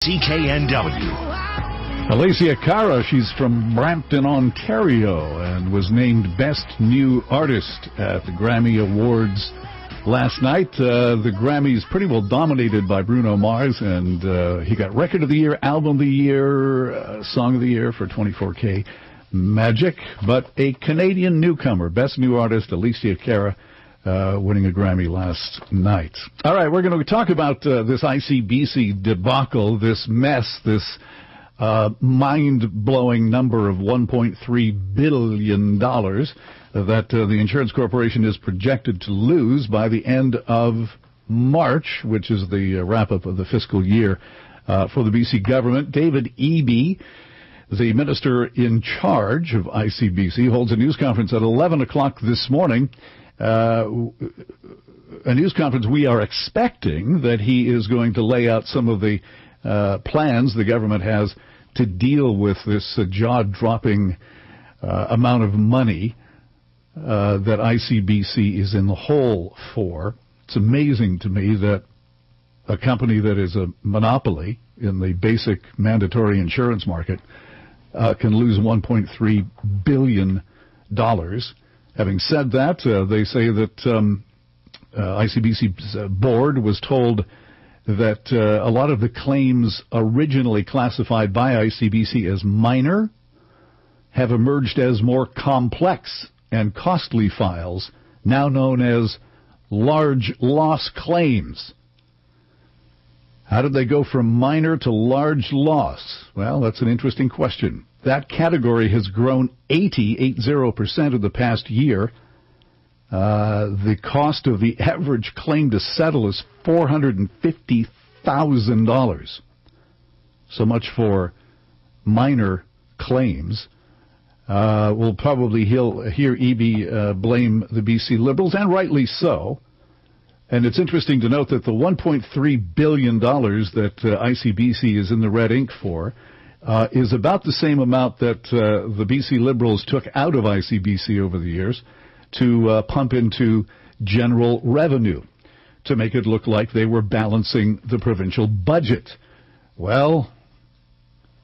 CKNW. Alicia Cara, she's from Brampton, Ontario, and was named Best New Artist at the Grammy Awards last night. The Grammys pretty well dominated by Bruno Mars, and he got Record of the Year, Album of the Year, Song of the Year for 24K Magic. But a Canadian newcomer, Best New Artist, Alicia Cara, winning a Grammy last night. All right, we're going to talk about this ICBC debacle, this mess, this mind-blowing number of $1.3 billion that the insurance corporation is projected to lose by the end of March, which is the wrap-up of the fiscal year for the BC government. David Eby, the minister in charge of ICBC, holds a news conference at 11 o'clock this morning. A news conference we are expecting that he is going to lay out some of the plans the government has to deal with this jaw-dropping amount of money that ICBC is in the hole for. It's amazing to me that a company that is a monopoly in the basic mandatory insurance market can lose $1.3 billion. Having said that, they say that ICBC's board was told that a lot of the claims originally classified by ICBC as minor have emerged as more complex and costly files, now known as large loss claims. How did they go from minor to large loss? Well, that's an interesting question. That category has grown 80% of the past year. The cost of the average claim to settle is $450,000. So much for minor claims. We'll probably hear Eby blame the BC Liberals, and rightly so. And it's interesting to note that the $1.3 billion that ICBC is in the red ink for is about the same amount that the BC Liberals took out of ICBC over the years to pump into general revenue to make it look like they were balancing the provincial budget. Well,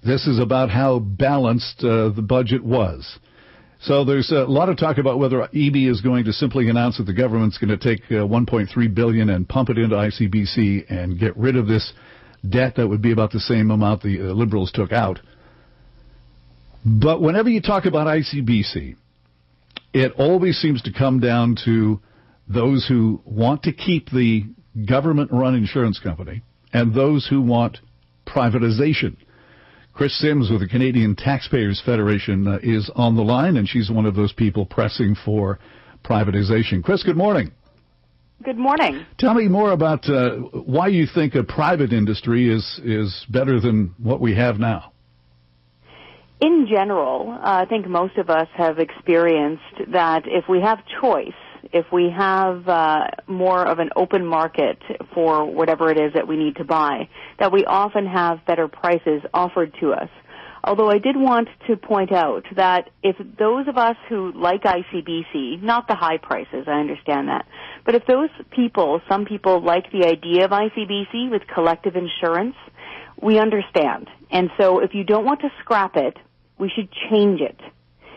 this is about how balanced the budget was. So there's a lot of talk about whether Eby is going to simply announce that the government's going to take $1.3 billion and pump it into ICBC and get rid of this debt that would be about the same amount the Liberals took out. But whenever you talk about ICBC, it always seems to come down to those who want to keep the government-run insurance company and those who want privatization. Kris Sims with the Canadian Taxpayers Federation is on the line, and she's one of those people pressing for privatization. Kris, good morning. Good morning. Tell me more about why you think a private industry is better than what we have now. In general, I think most of us have experienced that if we have choice, if we have more of an open market for whatever it is that we need to buy, that we often have better prices offered to us. Although I did want to point out that if those of us who like ICBC, not the high prices, I understand that, but if those people, some people like the idea of ICBC with collective insurance, we understand. And so if you don't want to scrap it, we should change it.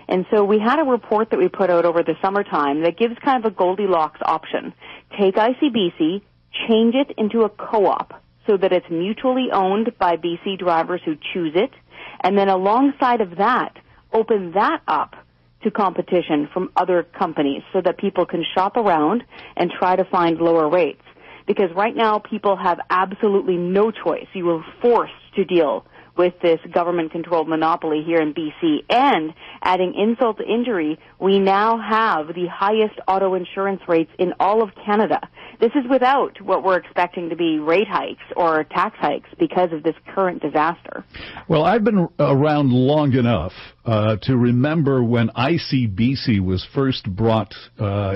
And so we had a report that we put out over the summertime that gives kind of a Goldilocks option. Take ICBC, change it into a co-op so that it's mutually owned by BC drivers who choose it, and then alongside of that, open that up to competition from other companies so that people can shop around and try to find lower rates. Because right now people have absolutely no choice. You are forced to deal with this government-controlled monopoly here in BC. And adding insult to injury, we now have the highest auto insurance rates in all of Canada. This is without what we're expecting to be rate hikes or tax hikes because of this current disaster. Well, I've been around long enough to remember when ICBC was first brought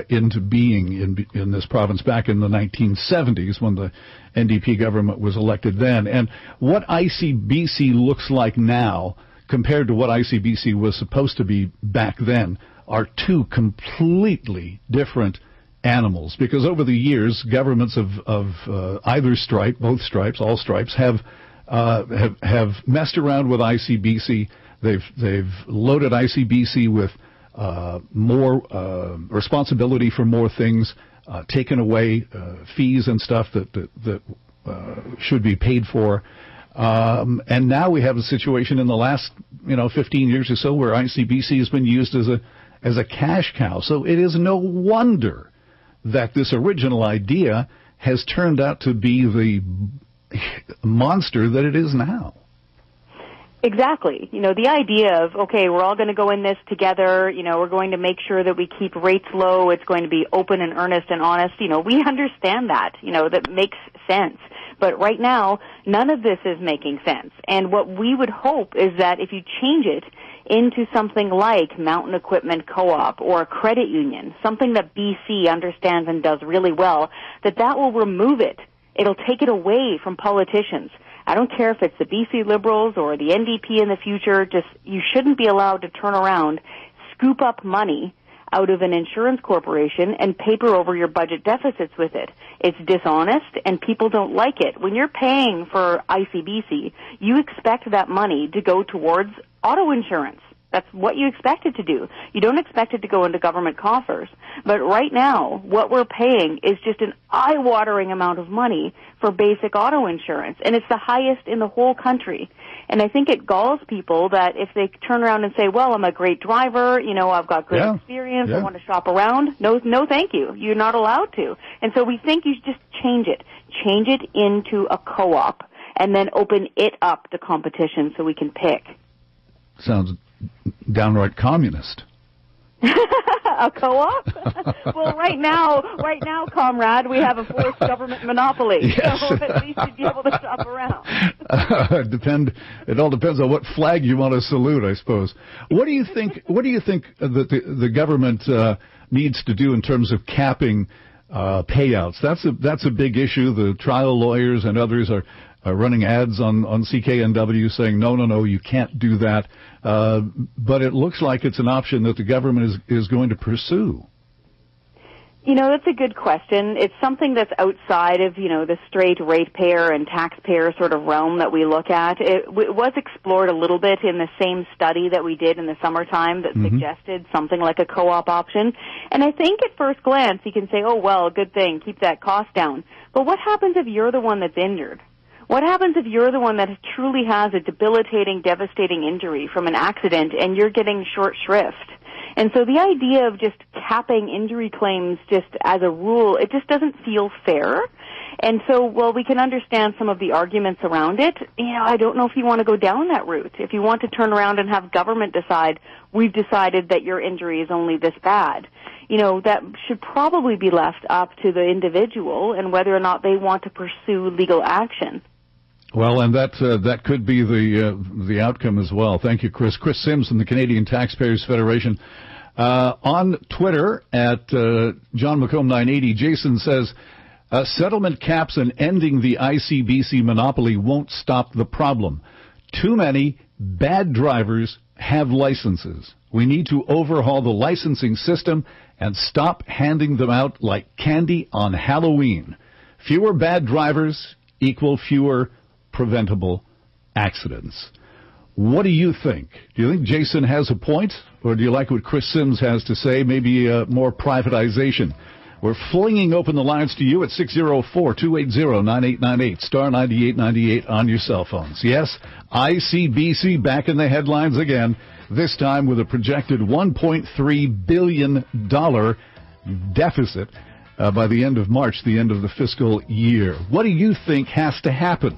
into being in this province back in the 1970s when the NDP government was elected then. And what ICBC looks like now compared to what ICBC was supposed to be back then are two completely different animals, because over the years, governments of either stripe, both stripes, all stripes, have have messed around with ICBC. They've loaded ICBC with more responsibility for more things, taken away fees and stuff that should be paid for. And now we have a situation in the last 15 years or so where ICBC has been used as a cash cow. So it is no wonder that this original idea has turned out to be the monster that it is now. Exactly. The idea of, okay, we're all going to go in this together, we're going to make sure that we keep rates low, it's going to be open and earnest and honest, we understand that, that makes sense. But right now, none of this is making sense. And what we would hope is that if you change it into something like Mountain Equipment Co-op or a credit union, something that BC understands and does really well, that will remove it. It'll take it away from politicians. I don't care if it's the BC Liberals or the NDP in the future, you shouldn't be allowed to turn around, scoop up money out of an insurance corporation and paper over your budget deficits with it. It's dishonest and people don't like it. When you're paying for ICBC, you expect that money to go towards auto insurance. That's what you expect it to do. You don't expect it to go into government coffers. But right now, what we're paying is just an eye-watering amount of money for basic auto insurance, and it's the highest in the whole country. And I think it galls people that if they turn around and say, well, I'm a great driver, I've got great experience, I want to shop around. No, thank you. You're not allowed to. And so we think you should just change it. Change it into a co-op, and then open it up to competition so we can pick. Sounds downright communist. A co-op? Well, right now, comrade, we have a forced government monopoly. Yes. So at least you'd be able to shop around. It all depends on what flag you want to salute, I suppose. What do you think that the government needs to do in terms of capping payouts? That's a big issue. The trial lawyers and others are running ads on CKNW saying, no, you can't do that. But it looks like it's an option that the government is going to pursue. That's a good question. It's something that's outside of, the straight ratepayer and taxpayer sort of realm that we look at. It was explored a little bit in the same study that we did in the summertime that suggested something like a co-op option. And I think at first glance you can say, oh, well, good thing, keep that cost down. But what happens if you're the one that's injured? What happens if you're the one that truly has a debilitating, devastating injury from an accident and you're getting short shrift? And so the idea of just capping injury claims just as a rule, it just doesn't feel fair. And so, while we can understand some of the arguments around it, I don't know if you want to go down that route. If you want to turn around and have government decide, we've decided that your injury is only this bad, that should probably be left up to the individual and whether or not they want to pursue legal action. Well, and that could be the outcome as well. Thank you, Kris. Kris Sims from the Canadian Taxpayers Federation. On Twitter at John McComb 980, Jason says, settlement caps and ending the ICBC monopoly won't stop the problem. Too many bad drivers have licenses. We need to overhaul the licensing system and stop handing them out like candy on Halloween. Fewer bad drivers equal fewer preventable accidents. What do you think? Do you think Jason has a point, or do you like what Kris Sims has to say, maybe more privatization? We're flinging open the lines to you at 604-280-9898, star 9898 on your cell phones. Yes, ICBC back in the headlines again, this time with a projected $1.3 billion deficit by the end of March, the end of the fiscal year. What do you think has to happen?